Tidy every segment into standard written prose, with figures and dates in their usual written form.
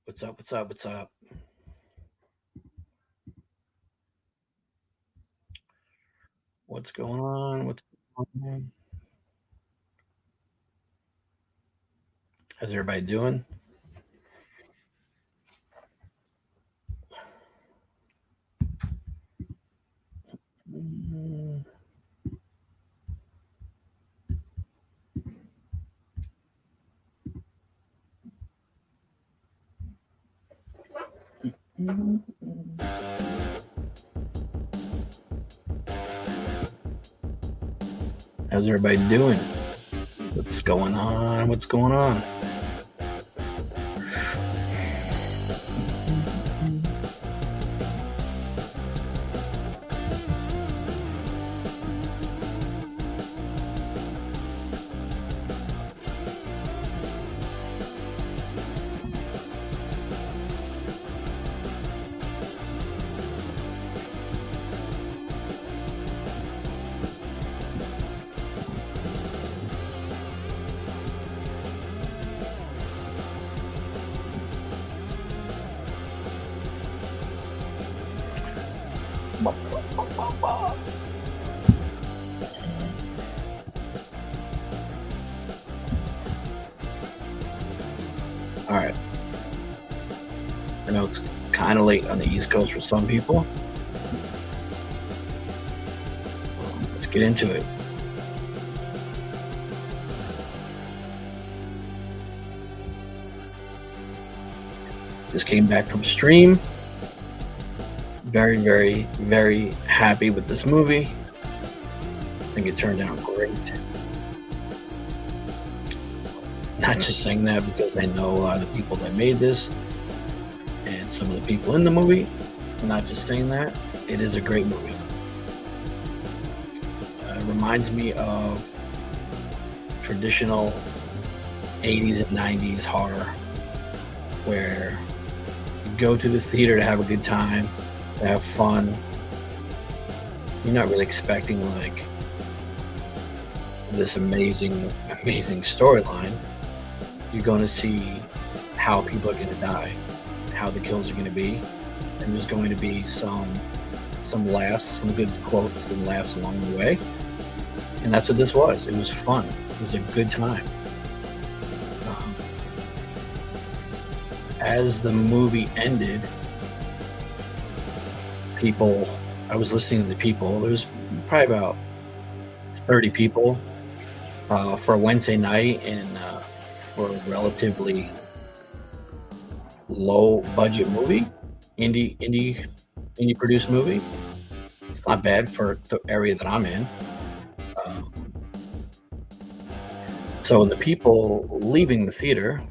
What's up? What's up? What's up? What's going on? What's going on? How's everybody doing? Mm, mm, mm. How's everybody doing? What's going on? What's going on? All right. I know it's kind of late on the East Coast for some people. Let's get into it. Just came back from stream. Very, very, very happy with this movie. I think it turned out great. Not just saying that because I know a lot of the people that made this and some of the people in the movie. I'm not just saying that. It is a great movie. It reminds me of traditional 80s and 90s horror where you go to the theater to have a good time, to have fun. You're not really expecting like this amazing storyline. You're going to see how people are going to die, how the kills are going to be, and there's going to be some laughs, some good quotes and laughs along the way. And that's what this was. It was fun. It was a good time. As the movie ended, I was listening to the people. There was probably about 30 people for a Wednesday night and for a relatively low budget movie, indie produced movie. It's not bad for the area that I'm in. So the people leaving the theater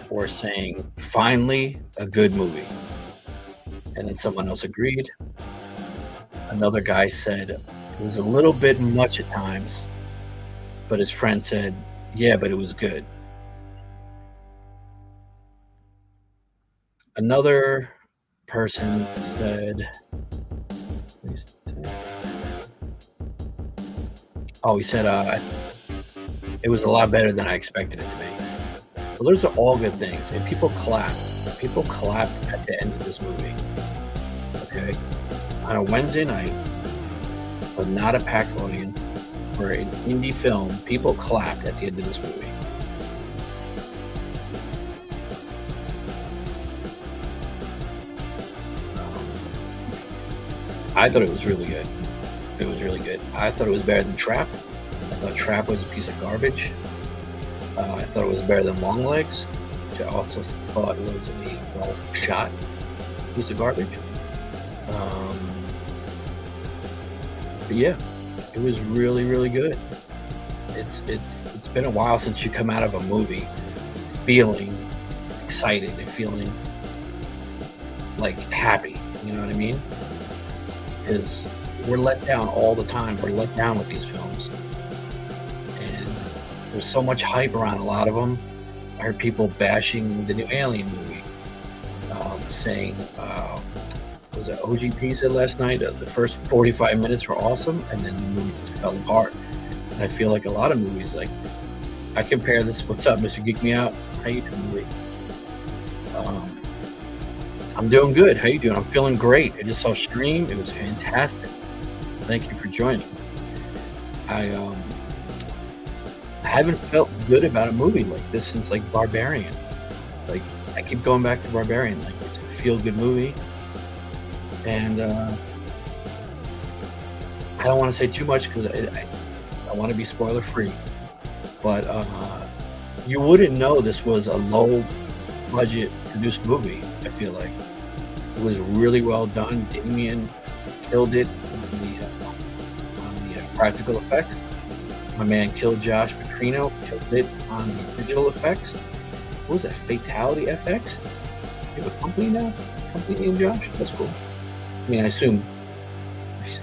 were saying, finally, a good movie. And then someone else agreed. Another guy said it was a little bit much at times, but his friend said, yeah, but it was good. Another person said, oh, he said, it was a lot better than I expected it to be. Well, those are all good things. And people clapped. People clapped at the end of this movie. Okay? On a Wednesday night, but not a packed audience, for an indie film, people clapped at the end of this movie. I thought it was really good. It was really good. I thought it was better than Trap. I thought Trap was a piece of garbage. I thought it was better than Long Legs, which I also thought was a well-shot piece of garbage. But yeah, it was really, really good. It's been a while since you come out of a movie feeling excited and feeling like happy. You know what I mean? Because we're let down all the time. We're let down with these films, and there's so much hype around a lot of them. I heard people bashing the new Alien movie, saying, was it OGP said last night, the first 45 minutes were awesome, and then the movie just fell apart. And I feel like a lot of movies, like I compare this. What's up, Mr. Geek Me Out? How you doing, Lee? Um, I'm doing good. How you doing? I'm feeling great. I just saw Stream. It was fantastic. Thank you for joining. I haven't felt good about a movie like this since like Barbarian. Like I keep going back to Barbarian. Like it's a feel good movie, and I don't want to say too much because I want to be spoiler free. But you wouldn't know this was a low budget produced movie. I feel like it was really well done. Damien killed it on the practical effects. My man Killed Josh Petrino killed it on the digital effects. What was that? Fatality FX? You have a company now? Company named Josh? That's cool. I mean, I assume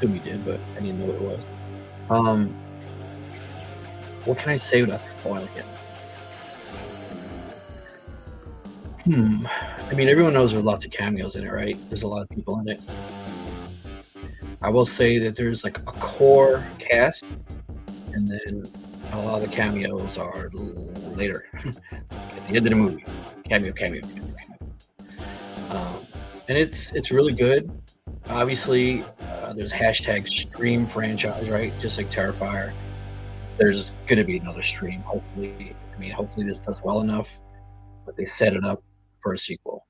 you did, but I didn't know what it was. What can I say without spoiling it? I mean, everyone knows there's lots of cameos in it, right? There's a lot of people in it. I will say that there's like a core cast, and then a lot of the cameos are later at the end of the movie. Cameo. And it's really good. Obviously, there's hashtag Stream franchise, right? Just like Terrifier. There's going to be another Stream. Hopefully, hopefully this does well enough, but they set it up for a sequel.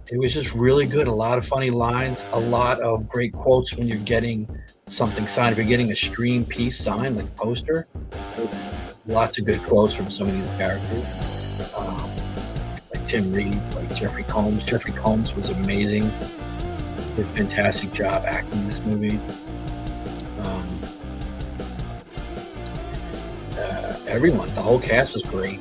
It was just really good. A lot of funny lines, a lot of great quotes when you're getting something signed. If you're getting a Stream piece signed, like poster, lots of good quotes from some of these characters. Like Tim Reed, like Jeffrey Combs. Jeffrey Combs was amazing. Did a fantastic job acting in this movie. Everyone, the whole cast was great.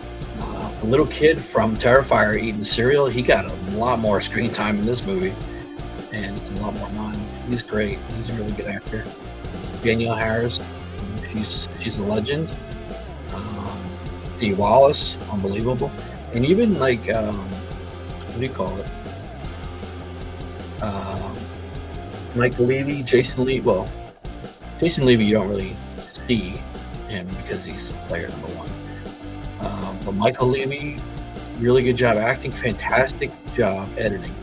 The little kid from Terrifier eating cereal, he got a lot more screen time in this movie and a lot more lines. He's great. He's a really good actor. Danielle Harris, she's a legend. Dee Wallace, unbelievable. And even like, what do you call it? Mike Levy, Jason Lee. Well, Jason Levy, you don't really see him because he's player number one. But Michael Levy, really good job acting, fantastic job editing.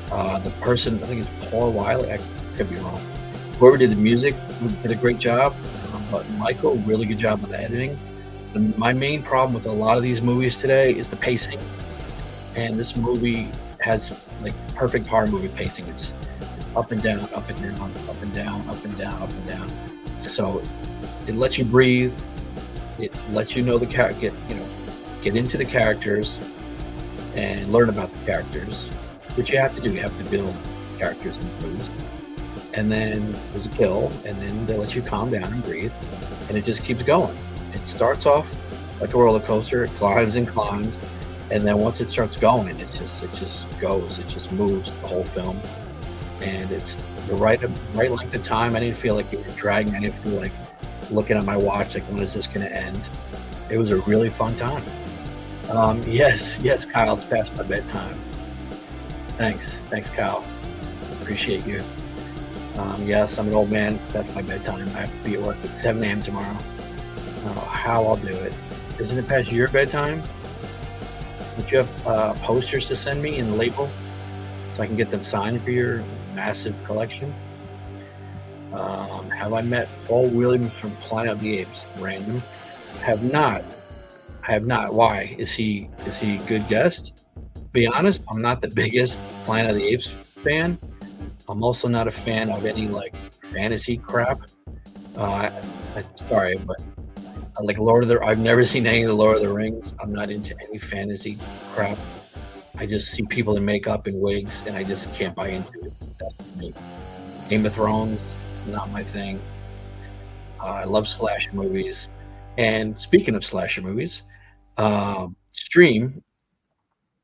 The person, I think it's Paul Wiley, I could be wrong. Whoever did the music did a great job, but Michael, really good job with the editing. My main problem with a lot of these movies today is the pacing. And this movie has like perfect horror movie pacing. It's up and down, up and down, up and down, up and down, up and down. So it lets you breathe. It lets you know the get into the characters and learn about the characters, which you have to do. You have to build characters in movies. And then there's a kill, and then they let you calm down and breathe, and it just keeps going. It starts off like a roller coaster. It climbs and climbs, and then once it starts going, it just goes. It just moves the whole film, and it's the right length of time. I didn't feel like it was dragging. I didn't feel like looking at my watch like, when is this going to end? It was a really fun time. Yes, Kyle, it's past my bedtime. Thanks, Kyle. Appreciate you. Yes, I'm an old man. That's my bedtime. I have to be at work at 7 a.m. tomorrow. I don't know how I'll do it. Isn't it past your bedtime? Would you have posters to send me and label so I can get them signed for your massive collection? Have I met Paul Williams from Planet of the Apes? Random. Have not. Why? Is he a good guest? Be honest, I'm not the biggest Planet of the Apes fan. I'm also not a fan of any like fantasy crap. Sorry, but like I've never seen any of the Lord of the Rings. I'm not into any fantasy crap. I just see people in makeup and wigs, and I just can't buy into it. That's me. Game of Thrones, not my thing. I love slasher movies. And speaking of slasher movies, Stream,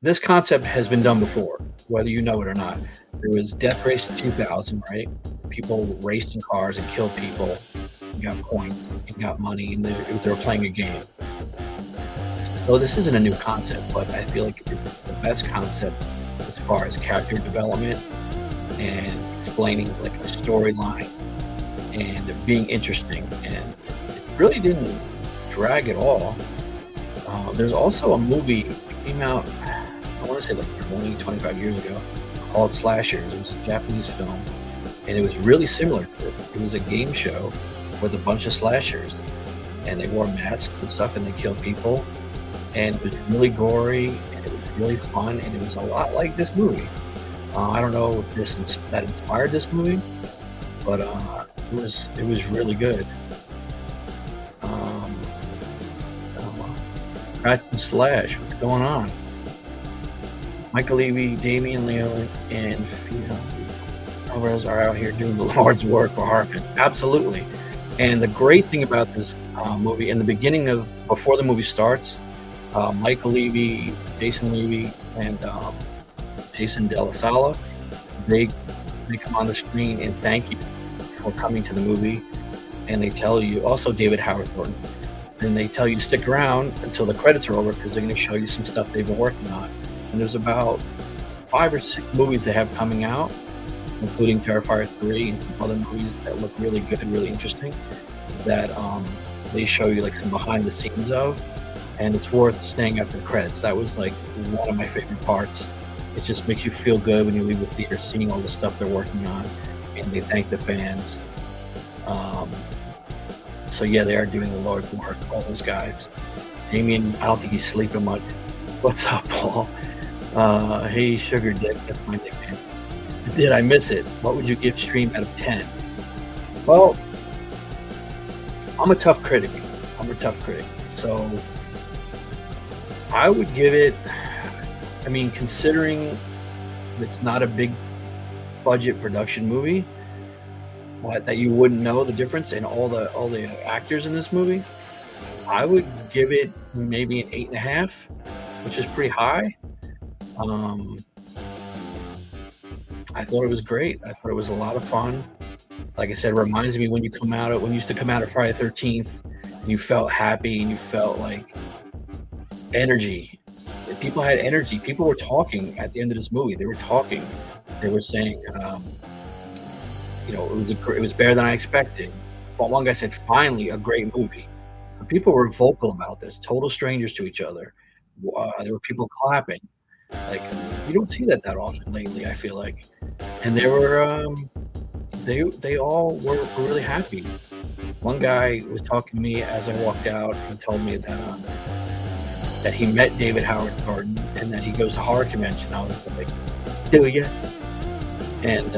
this concept has been done before, whether you know it or not. There was Death Race 2000, right? People raced in cars and killed people and got points and got money, and they were playing a game. So this isn't a new concept, but I feel like it's the best concept as far as character development and explaining like a storyline and being interesting. And it really didn't drag at all. There's also a movie, came out, I want to say like 20, 25 years ago, called Slashers. It was a Japanese film, and it was really similar to this. It was a game show with a bunch of slashers, and they wore masks and stuff, and they killed people, and it was really gory, and it was really fun, and it was a lot like this movie. I don't know if that inspired this movie, but it was really good. Um, Crash and Slash, what's going on? Michael Levy, Damian Leone, and Alvarez are out here doing the Lord's work for horror fans. Absolutely. And the great thing about this movie, in the beginning before the movie starts, Michael Levy, Jason Levy, and Jason De La Sala, they come on the screen and thank you for coming to the movie, and they tell you, also David Howard Thornton, and they tell you to stick around until the credits are over because they're going to show you some stuff they've been working on. And there's about 5 or 6 movies they have coming out, including Terrifier 3 and some other movies that look really good and really interesting, that they show you like some behind the scenes of, and it's worth staying after the credits. That was like one of my favorite parts. It just makes you feel good when you leave the theater seeing all the stuff they're working on, and they thank the fans. So yeah, they are doing the Lord's work, all those guys. Damien, I don't think he's sleeping much. What's up, Paul? Hey, Sugar Dick, that's my nickname. Did I miss it? What would you give Stream out of 10? Well, I'm a tough critic. So I would give it, I mean, considering it's not a big budget production movie, that you wouldn't know the difference in all the actors in this movie, I would give it maybe an 8.5, which is pretty high. I thought it was great. I thought it was a lot of fun. Like I said, it reminds me when you used to come out of Friday the 13th, and you felt happy and you felt like energy. People had energy. People were talking at the end of this movie. They were talking. They were saying, it was better than I expected. One guy said, finally, a great movie. People were vocal about this, total strangers to each other. There were people clapping. Like, you don't see that often lately, I feel like. And they were, they all were really happy. One guy was talking to me as I walked out and told me that he met David Howard Thornton and that he goes to horror convention. I was like, do you? And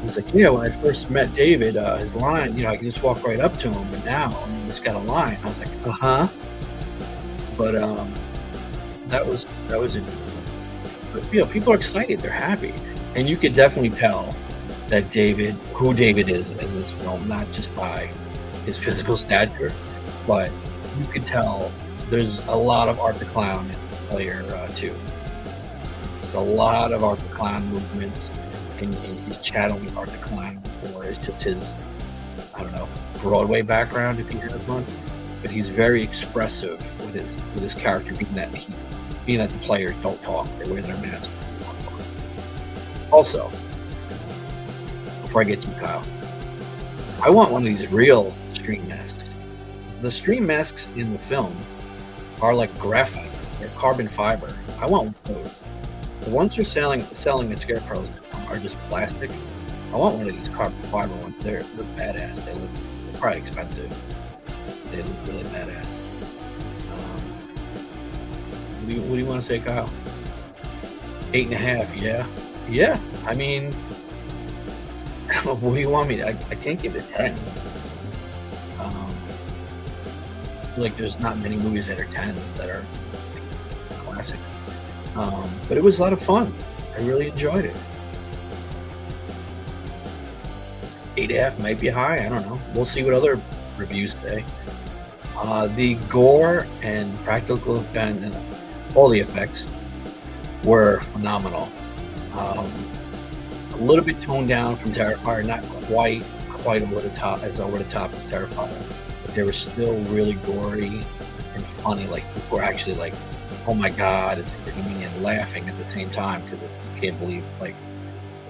he's like, yeah, when I first met David, his line, I could just walk right up to him, and now he's got a line. I was like, uh-huh. But that was interesting. But people are excited, they're happy. And you could definitely tell that who David is in this film, not just by his physical stature, but you could tell there's a lot of Art the Clown in Player 2. There's a lot of Art the Clown movements, and he's channeling Art the Clown, or it's just his, I don't know, Broadway background, if he has one. But he's very expressive with his character, being that the players don't talk, they wear their masks. Also, before I get to Kyle, I want one of these real Stream masks. The Stream masks in the film are like graphite, they're carbon fiber. I want one of those. The ones they're selling at Scarecrows are just plastic. I want one of these carbon fiber ones. They're badass. They're probably expensive. They look really badass. What do you want to say, Kyle? 8.5, yeah. I mean, what do you want me to? I can't give it a 10. Like, there's not many movies that are 10s that are like, classic. But it was a lot of fun. I really enjoyed it. 8.5 might be high. I don't know. We'll see what other reviews say. The gore and practical and all the effects were phenomenal. A little bit toned down from Terrifier, not quite over the top as Terrifier, but they were still really gory and funny. Like, people were actually like, oh my god, it's screaming and laughing at the same time because you can't believe, like,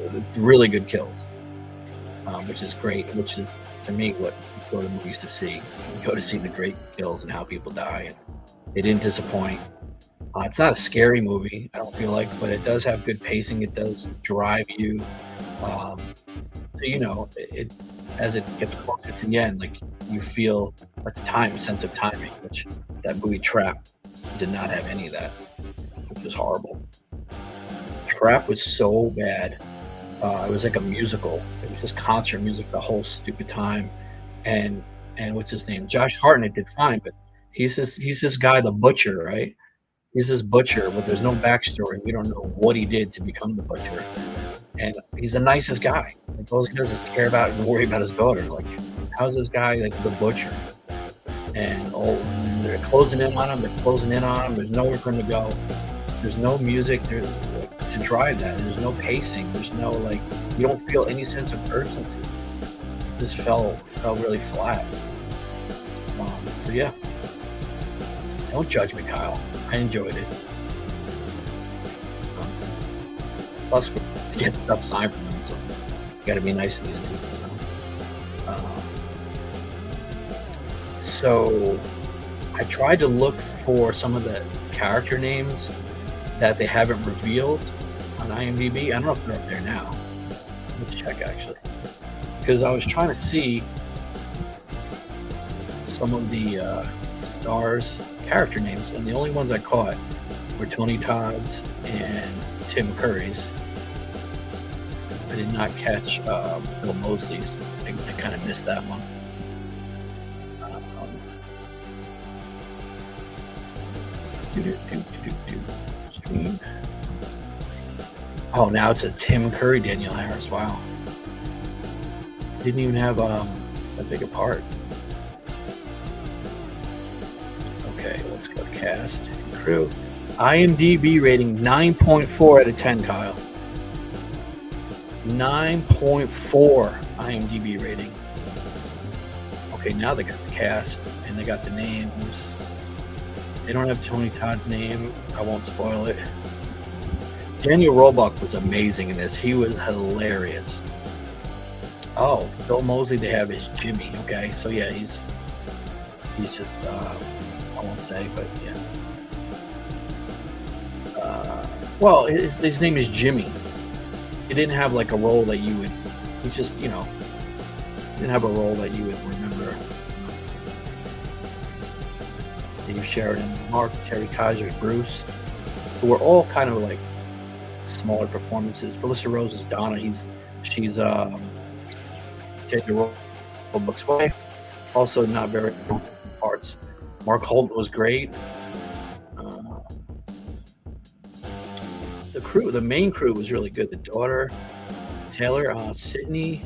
it's really good kills, which is great, which is, to me, what you go to the movies to see. You go to see the great kills and how people die, and they didn't disappoint. It's not a scary movie, I don't feel like, but it does have good pacing. It does drive you. Um, so, it as it gets closer to the end, like you feel like the time sense of timing, which that movie Trap did not have any of that, which was horrible. Trap was so bad. It was like a musical. It was just concert music the whole stupid time. And what's his name? Josh Hartnett did fine, but he's this guy, the butcher, right? He's this butcher, but there's no backstory. We don't know what he did to become the butcher. And he's the nicest guy. Like, all he does is care about and worry about his daughter. Like, how's this guy like the butcher? And they're closing in on him. They're closing in on him. There's nowhere for him to go. There's no music there to drive that. There's no pacing. There's no you don't feel any sense of urgency. It just felt really flat. So yeah, don't judge me, Kyle. I enjoyed it. Plus, we get stuff signed from them, so you got to be nice to these people. So I tried to look for some of the character names that they haven't revealed on IMDb. I don't know if they're up there now. Let's check, actually, because I was trying to see some of the stars' character names, and the only ones I caught were Tony Todd's and Tim Curry's. I did not catch Bill Moseley's. I kind of missed that one. Stream. Oh, now it says Tim Curry, Danielle Harris. Wow. Didn't even have that big a part. Okay, let's go to cast and crew. IMDb rating 9.4 out of 10, Kyle. 9.4 IMDb rating. Okay, now they got the cast and they got the names. They don't have Tony Todd's name. I won't spoil it. Daniel Roebuck was amazing in this. He was hilarious. Oh, Bill Moseley they have is Jimmy. Okay, so yeah, he's just I won't say, but yeah. Well, his name is Jimmy. He didn't have like a role that you would. He's just didn't have a role that you would remember. Steve Sheridan, Mark, Terry Kaiser's Bruce, who were all kind of like smaller performances. Felissa Rose is Donna. She's Teddy Roebuck's wife. Also not very good parts. Mark Holt was great. The main crew was really good. The daughter, Taylor, Sydney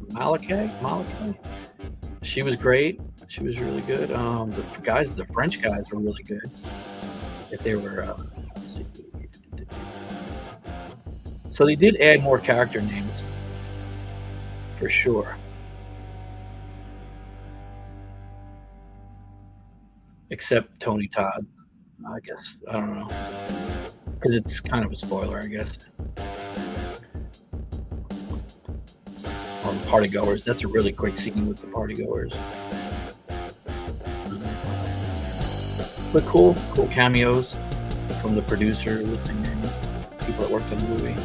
Malachi. She was great. She was really good. The French guys were really good. If they were, so they did add more character names, for sure. Except Tony Todd, I guess. I don't know, because it's kind of a spoiler, I guess. On the party goers, that's a really quick scene with the party goers. But cool cameos from the producers and people that worked on the movie.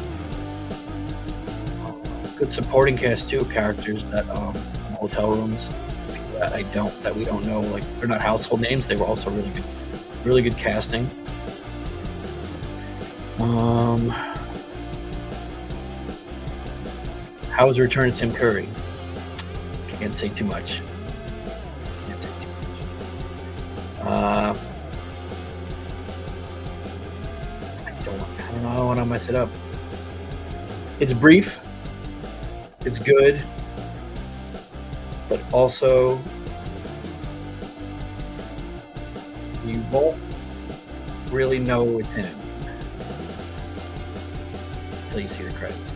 Good supporting cast too, characters that in hotel rooms that we don't know, like they're not household names. They were also really good casting. How was the return of Tim Curry? Can't say too much. I don't know. I want to mess it up. It's brief. It's good, but also you won't really know it's him until you see the credits.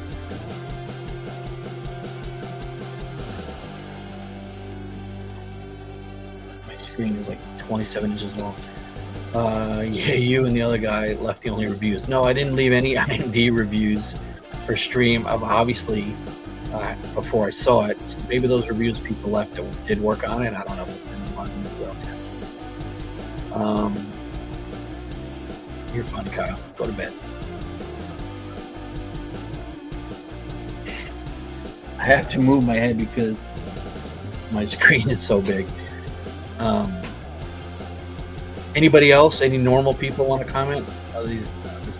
My screen is like 27 inches long. Yeah, you and the other guy left the only reviews. No, I didn't leave any IMDb reviews for Stream. Obviously, before I saw it, so maybe those reviews people left that did work on it. I don't know. You're funny, Kyle. Go to bed. I have to move my head because my screen is so big. Um, Anybody else? Any normal people want to comment? There's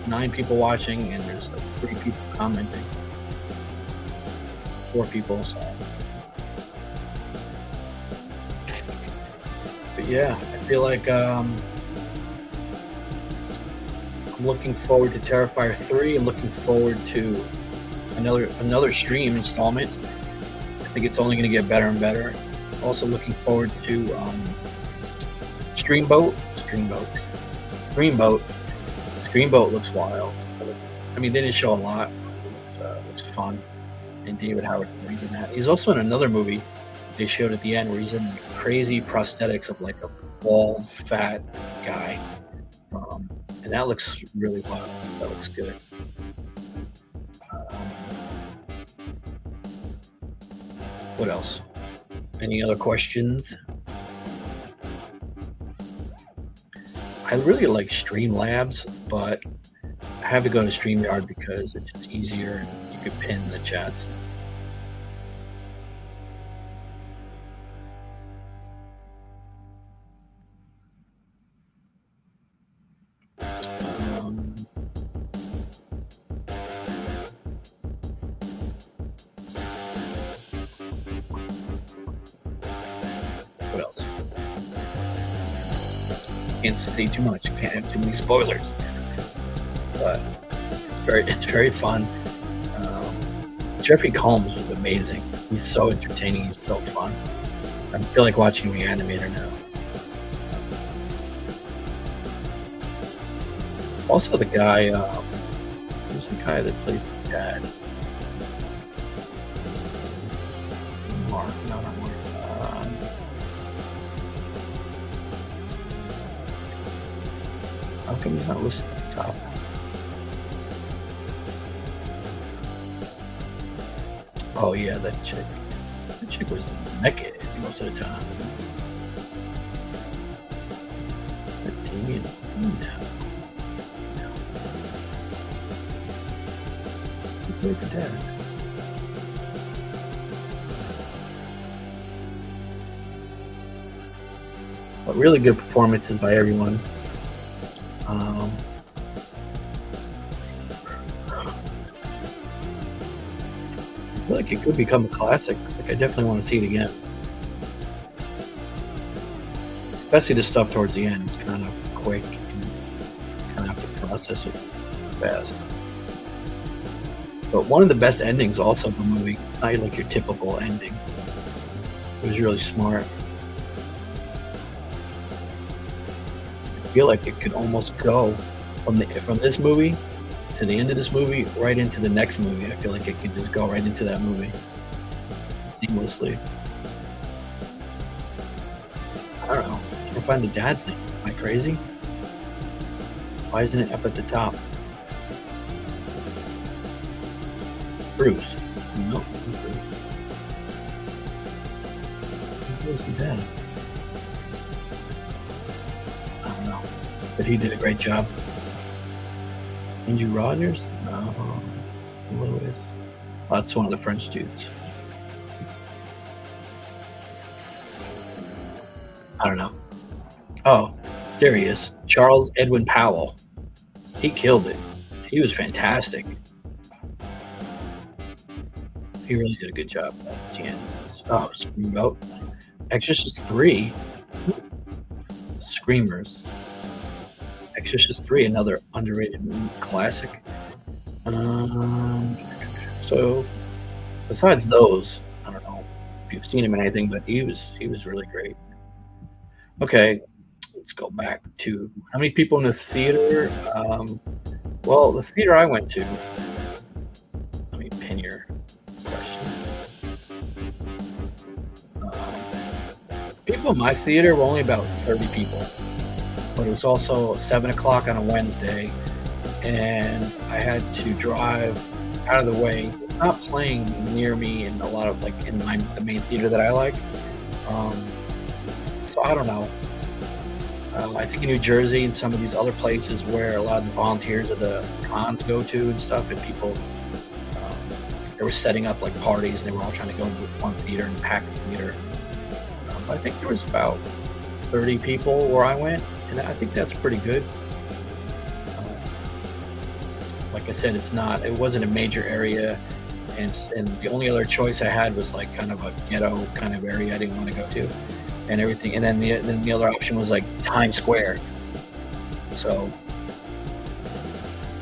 9 people watching, and there's like 3 people commenting. 4 people. So. But yeah, I feel like I'm looking forward to Terrifier 3. I'm looking forward to another stream installment. I think it's only going to get better and better. Also looking forward to Streamboat looks wild. I mean, they didn't show a lot. It looks fun. And David Howard Moore's in that. He's also in another movie they showed at the end where he's in crazy prosthetics of like a bald, fat guy. And that looks really wild. That looks good. What else? Any other questions? I really like Streamlabs, but I have to go to StreamYard because it's just easier and you can pin the chats. What else? Can't say too much. Can't have too many spoilers. But it's very fun. Jeffrey Combs was amazing. He's so entertaining. He's so fun. I feel like watching the animator now. Also, the guy, who's the guy that plays the dad? Mark, no, not Mark. How come he's not listed at the top? Oh yeah, that chick. That chick was naked most of the time. Damien? No. He played the dad. But really good performances by everyone. I feel like it could become a classic. Like I definitely want to see it again. Especially the stuff towards the end. It's kind of quick and kind of have to process it fast. But one of the best endings also of the movie, not like your typical ending. It was really smart. I feel like it could almost go from this movie to the end of this movie right into the next movie. I feel like it could just go right into that movie seamlessly. I don't know. I can't find the dad's name. Am I crazy? Why isn't it up at the top? Bruce. No. Who's the dad? I don't know. But he did a great job. Andrew Rogers? No. Lewis. Oh, that's one of the French dudes. I don't know. Oh, there he is. Charles Edwin Powell. He killed it. He was fantastic. He really did a good job at the end. Oh, Screamboat. Exorcist 3. Screamers. Exorcist 3, another underrated classic. So, besides those, I don't know if you've seen him in anything, but he was really great. Okay, let's go back to how many people in the theater. Well, the theater I went to. Let me pin your question. People in my theater were only about 30 people. But it was also 7 o'clock on a Wednesday, and I had to drive out of the way. It's not playing near me in a lot of like in the main theater that I like. So I don't know. I think in New Jersey and some of these other places where a lot of the volunteers of the cons go to and stuff, and people, um, they were setting up like parties, and they were all trying to go into one theater and pack the theater. I think there was about 30 people where I went, and I think that's pretty good. Uh, like I said, it wasn't a major area, and the only other choice I had was like kind of a ghetto kind of area I didn't want to go to, and everything. And then the other option was like Times Square. So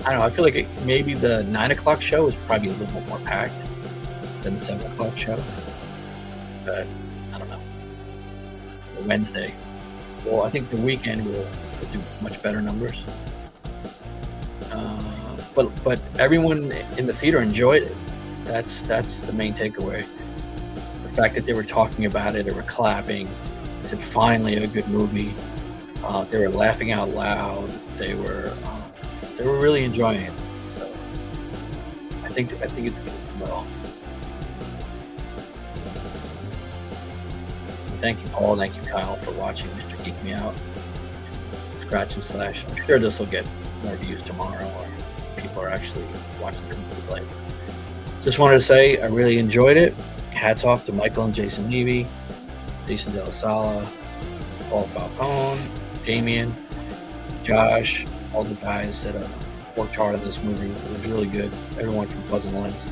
I don't know. I feel like maybe the 9 o'clock show is probably a little bit more packed than the 7 o'clock show, but I don't know. Wednesday. Well, I think the weekend will do much better numbers. But everyone in the theater enjoyed it. That's the main takeaway. The fact that they were talking about it, they were clapping, said finally a good movie. They were laughing out loud. They were really enjoying it. So I think it's going to do well. Thank you, Paul. Thank you, Kyle, for watching Mr. Geek Me Out. Scratch and Slash. I'm sure this will get more views tomorrow, or people are actually watching the movie later. Just wanted to say I really enjoyed it. Hats off to Michael and Jason Levy, Jason De La Sala, Paul Falcone, Damien, Josh, all the guys that worked hard on this movie. It was really good. Everyone from Buzz and Lens,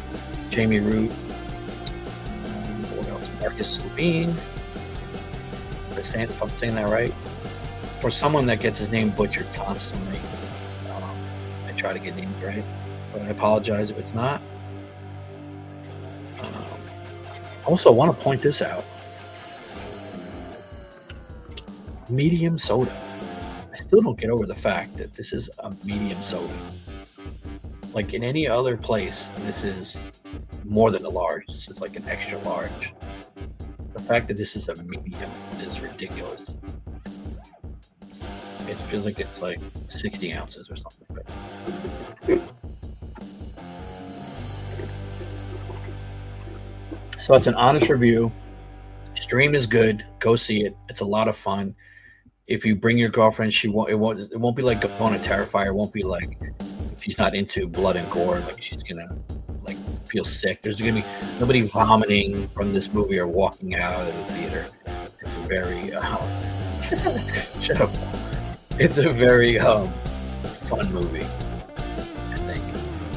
Jamie Root, what else? Marcus Levine. If I'm saying that right, for someone that gets his name butchered constantly, I try to get names right, but I apologize if it's not. Also, I want to point this out. Medium soda. I still don't get over the fact that this is a medium soda. Like in any other place, this is more than a large. This is like an extra large. The fact that this is a medium is ridiculous. It feels like it's like 60 ounces or something. So it's an honest review. Stream is good. Go see it. It's a lot of fun. If you bring your girlfriend, it won't be like going to Terrifier. It won't be like, if she's not into blood and gore, like she's gonna like feel sick. There's gonna be nobody vomiting from this movie or walking out of the theater. It's a very shut up. It's a very fun movie, I think,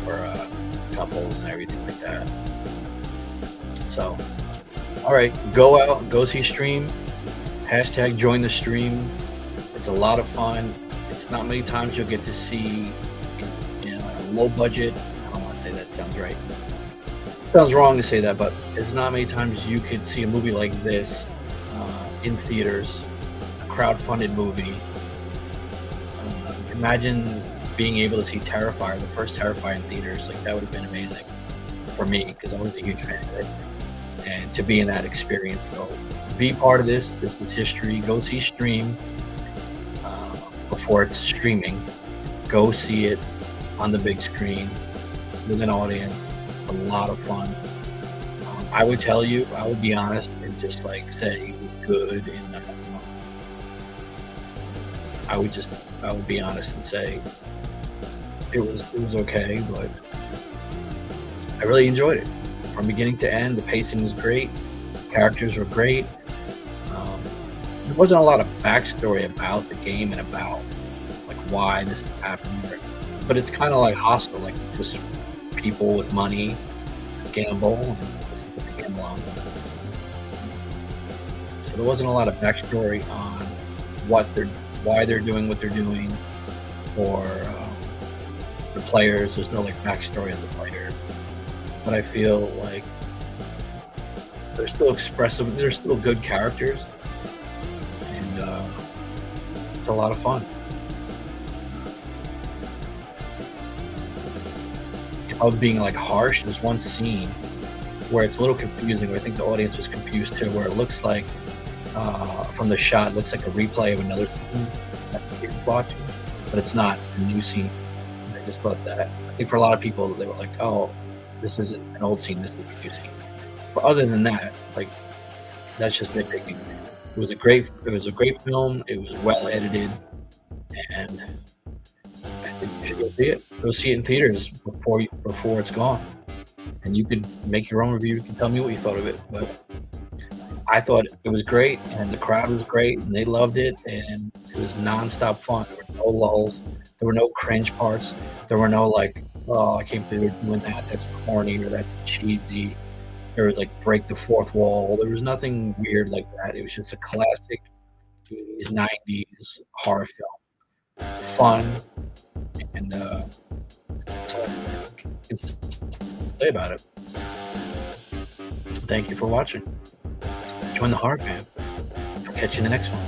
for couples and everything like that. So, all right, go out, go see Stream. Hashtag join the stream. It's a lot of fun. It's not many times you'll get to see low budget. I don't want to say that sounds right. Sounds wrong to say that, but it's not many times you could see a movie like this in theaters, a crowd-funded movie. Imagine being able to see Terrifier, the first Terrifier in theaters. Like that would have been amazing for me because I was a huge fan of it, and to be in that experience. So be part of this. This is history. Go see Stream before it's streaming. Go see it on the big screen with an audience. A lot of fun. I would tell you, I would be honest and just like say it was good, and I would be honest and say it was okay, but I really enjoyed it from beginning to end. The pacing was great. Characters were great. There wasn't a lot of backstory about the game and about like why this happened, but it's kind of like Hostel, like just people with money gamble and put the gamble on. So there wasn't a lot of backstory on why they're doing what they're doing, or the players. There's no like backstory on the players, but I feel like they're still expressive. They're still good characters, and it's a lot of fun. If I was being like harsh, there's one scene where it's a little confusing. Where I think the audience was confused too, where it looks like from the shot, it looks like a replay of another scene that you're watching, but it's not a new scene. I just thought that. I think for a lot of people, they were like, "Oh, this isn't an old scene. This is a new scene." But other than that, like, that's just nitpicking. it was a great film. It was well edited, and I think you should go see it. Go see it in theaters before it's gone, and you could make your own review. You can tell me what you thought of it. But I thought it was great, and the crowd was great, and they loved it, and it was nonstop fun. There were no lulls. There were no cringe parts. There were no like, oh, I can't believe they're doing that. That's corny or that's cheesy or like break the fourth wall. There was nothing weird like that. It was just a classic 80s, 90s horror film. Fun, and that's all I can say about it. Thank you for watching. Join the horror fam. I'll catch you in the next one.